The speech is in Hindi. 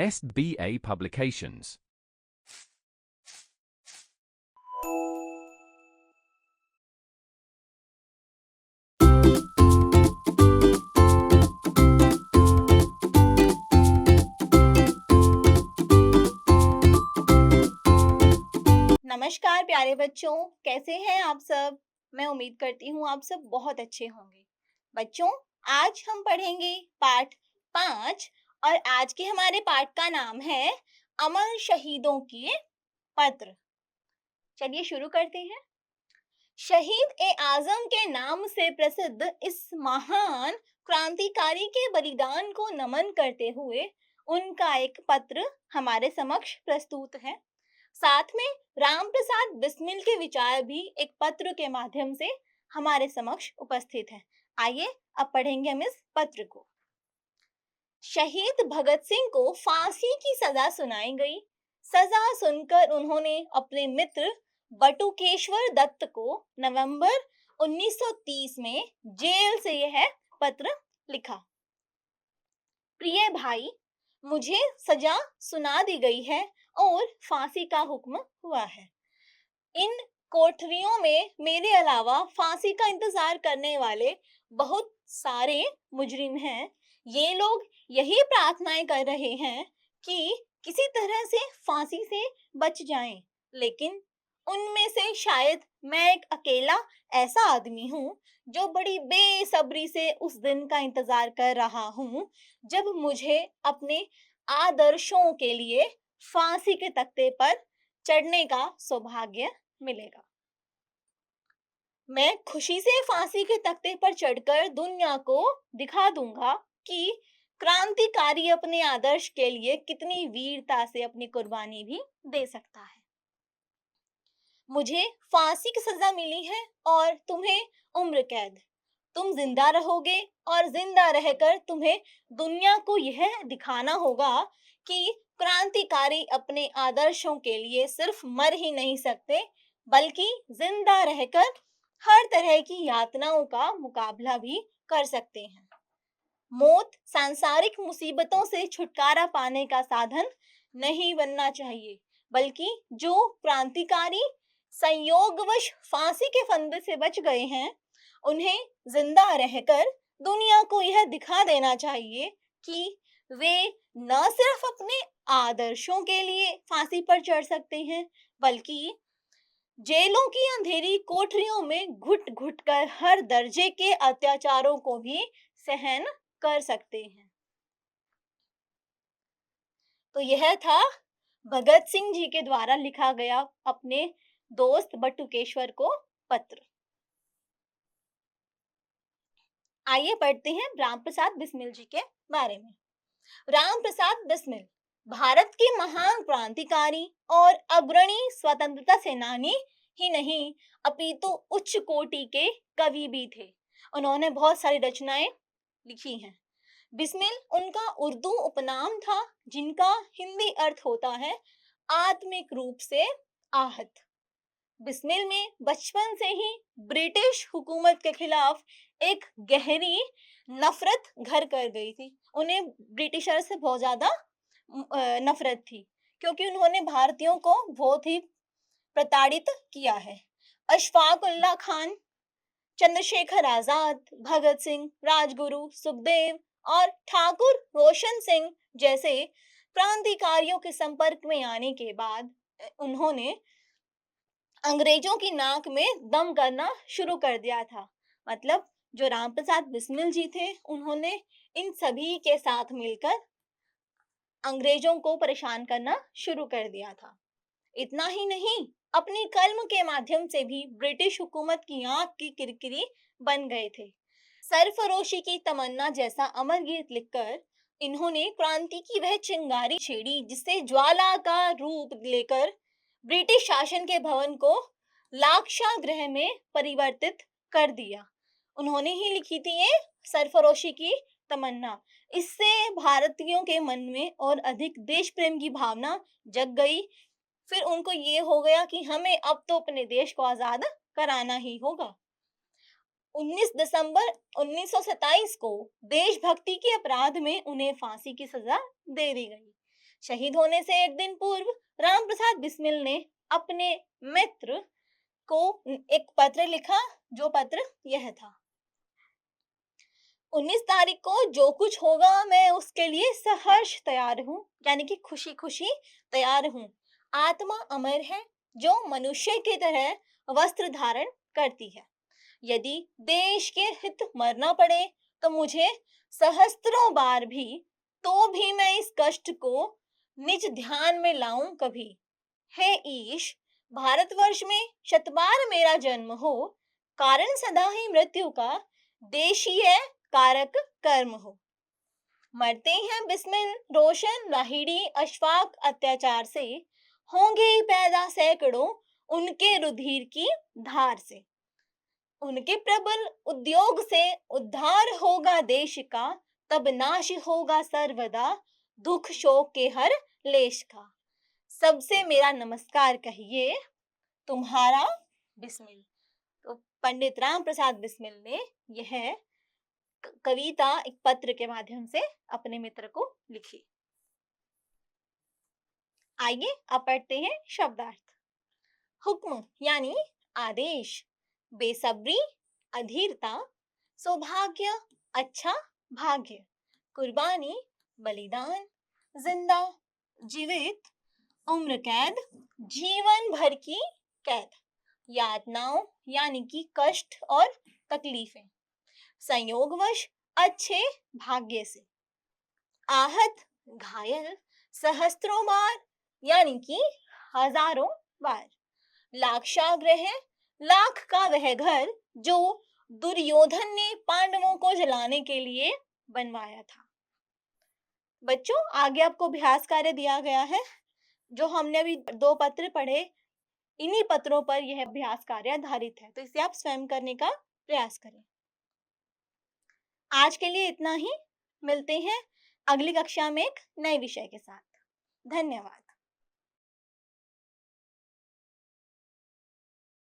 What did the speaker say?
SBA Publications. नमस्कार प्यारे बच्चों, कैसे हैं आप सब। मैं उम्मीद करती हूँ आप सब बहुत अच्छे होंगे। बच्चों, आज हम पढ़ेंगे पाठ 5 और आज के हमारे पाठ का नाम है अमर शहीदों के पत्र। चलिए शुरू करते हैं। शहीद ए आजम के नाम से प्रसिद्ध इस महान क्रांतिकारी के बलिदान को नमन करते हुए उनका एक पत्र हमारे समक्ष प्रस्तुत है। साथ में राम प्रसाद बिस्मिल के विचार भी एक पत्र के माध्यम से हमारे समक्ष उपस्थित हैं। आइए अब पढ़ेंगे हम इस पत्र को। शहीद भगत सिंह को फांसी की सजा सुनाई गई। सजा सुनकर उन्होंने अपने मित्र बटुकेश्वर दत्त को नवंबर 1930 में जेल से यह पत्र लिखा। प्रिय भाई, मुझे सजा सुना दी गई है और फांसी का हुक्म हुआ है। इन कोठरियों में मेरे अलावा फांसी का इंतजार करने वाले बहुत सारे मुजरिम हैं। ये लोग यही प्रार्थनाएं कर रहे हैं कि किसी तरह से फांसी से बच जाएं, लेकिन उनमें से शायद मैं एक अकेला ऐसा आदमी हूँ जो बड़ी बेसब्री से उस दिन का इंतजार कर रहा हूँ जब मुझे अपने आदर्शों के लिए फांसी के तख्ते पर चढ़ने का सौभाग्य मिलेगा। मैं खुशी से फांसी के तख्ते पर चढ़कर दुनिया को दिखा दूंगा कि क्रांतिकारी अपने आदर्श के लिए कितनी वीरता से अपनी कुर्बानी भी दे सकता है। मुझे फांसी की सजा मिली है और तुम्हें उम्र कैद। तुम जिंदा रहोगे और जिंदा रहकर तुम्हें दुनिया को यह दिखाना होगा कि क्रांतिकारी अपने आदर्शों के लिए सिर्फ मर ही नहीं सकते, बल्कि जिंदा रहकर हर तरह की यातनाओं का मुकाबला भी कर सकते हैं। मौत सांसारिक मुसीबतों से छुटकारा पाने का साधन नहीं बनना चाहिए, बल्कि जो क्रांतिकारी संयोगवश फांसी के फंदे से बच गए हैं, उन्हें जिंदा रहकर दुनिया को यह दिखा देना चाहिए कि वे न सिर्फ अपने आदर्शों के लिए फांसी पर चढ़ सकते हैं, बल्कि जेलों की अंधेरी कोठरियों में घुट घुट कर हर दर्जे के अत्याचारों को भी सहन कर सकते हैं। तो यह था भगत सिंह जी के द्वारा लिखा गया अपने दोस्त बटुकेश्वर को पत्र। आइए पढ़ते हैं राम प्रसाद बिस्मिल जी के बारे में। राम प्रसाद बिस्मिल भारत के महान क्रांतिकारी और अग्रणी स्वतंत्रता सेनानी ही नहीं, अपितु उच्च कोटि के कवि भी थे। उन्होंने बहुत सारी रचनाएं लिखी हैं। बिस्मिल उनका उर्दू उपनाम था, जिनका हिंदी अर्थ होता है आत्मिक रूप से आहत। बिस्मिल में बचपन से ही ब्रिटिश हुकूमत के खिलाफ एक गहरी नफरत घर कर गई थी। उन्हें ब्रिटिशर से बहुत ज्यादा नफरत थी, क्योंकि उन्होंने भारतीयों को बहुत ही प्रताड़ित किया है। अशफाक उल्लाह खान, चंद्रशेखर आजाद, भगत सिंह, राजगुरु, सुखदेव और ठाकुर रोशन सिंह जैसे क्रांतिकारियों के संपर्क में आने के बाद उन्होंने अंग्रेजों की नाक में दम करना शुरू कर दिया था। मतलब जो राम प्रसाद बिस्मिल जी थे, उन्होंने इन सभी के साथ मिलकर अंग्रेजों को परेशान करना शुरू कर दिया था। इतना ही नहीं, अपनी कलम के माध्यम से भी ब्रिटिश हुकूमत की आंख की किरकिरी बन गए थे। सरफरोशी की तमन्ना जैसा अमर गीत लिखकर इन्होंने क्रांति की वह चिंगारी छेड़ी जिससे ज्वाला का रूप लेकर ब्रिटिश शासन के भवन को लाक्षागृह में परिवर्तित कर दिया। उन्होंने ही लिखी थी ये सरफरोशी की तमन्ना। इससे भारतीयों के मन में और अधिक देश प्रेम की भावना जग गई। फिर उनको ये हो गया कि हमें अब तो अपने देश को आजाद कराना ही होगा। 19 दिसंबर 1927 को देशभक्ति के अपराध में उन्हें फांसी की सजा दे दी गई। शहीद होने से एक दिन पूर्व रामप्रसाद बिस्मिल ने अपने मित्र को एक पत्र लिखा, जो पत्र यह था। 19 तारीख को जो कुछ होगा मैं उसके लिए सहर्ष तैयार हूँ, यानी कि खुशी खुशी तैयार हूँ। आत्मा अमर है जो मनुष्य की तरह वस्त्र धारण करती है। यदि देश के हित मरना पड़े तो मुझे सहस्त्रों बार भी, तो भी मैं इस कष्ट को निज ध्यान में लाऊं कभी। हे ईश, भारतवर्ष में शतबार मेरा जन्म हो, कारण सदा ही मृत्यु का देशीय कारक कर्म हो। मरते हैं बिस्मिल रोशन लाहिड़ी अशफाक अत्याचार से, होंगे ही पैदा सैकड़ों उनके रुधिर की धार से। उनके प्रबल उद्योग से उद्धार होगा देश का, तब नाश होगा सर्वदा दुख शोक के हर लेश का। सबसे मेरा नमस्कार कहिए, तुम्हारा बिस्मिल। तो पंडित राम प्रसाद बिस्मिल ने यह कविता एक पत्र के माध्यम से अपने मित्र को लिखी। आइए अब पढ़ते हैं शब्दार्थ। हुक्म यानी आदेश, बेसब्री अधीरता, सौभाग्य अच्छा भाग्य, कुर्बानी बलिदान, जिंदा जीवित, उम्र कैद जीवन भर की कैद, यातनाओं यानी कि कष्ट और तकलीफें, संयोगवश अच्छे भाग्य से, आहत घायल सहस्त्रों बार यानी कि हजारों बार, लाक्षागृह लाख का वह घर जो दुर्योधन ने पांडवों को जलाने के लिए बनवाया था। बच्चों, आगे आपको अभ्यास कार्य दिया गया है। जो हमने अभी 2 पत्र पढ़े, इन्हीं पत्रों पर यह अभ्यास कार्य आधारित है, तो इसे आप स्वयं करने का प्रयास करें। आज के लिए इतना ही। मिलते हैं अगली कक्षा में एक नए विषय के साथ। धन्यवाद।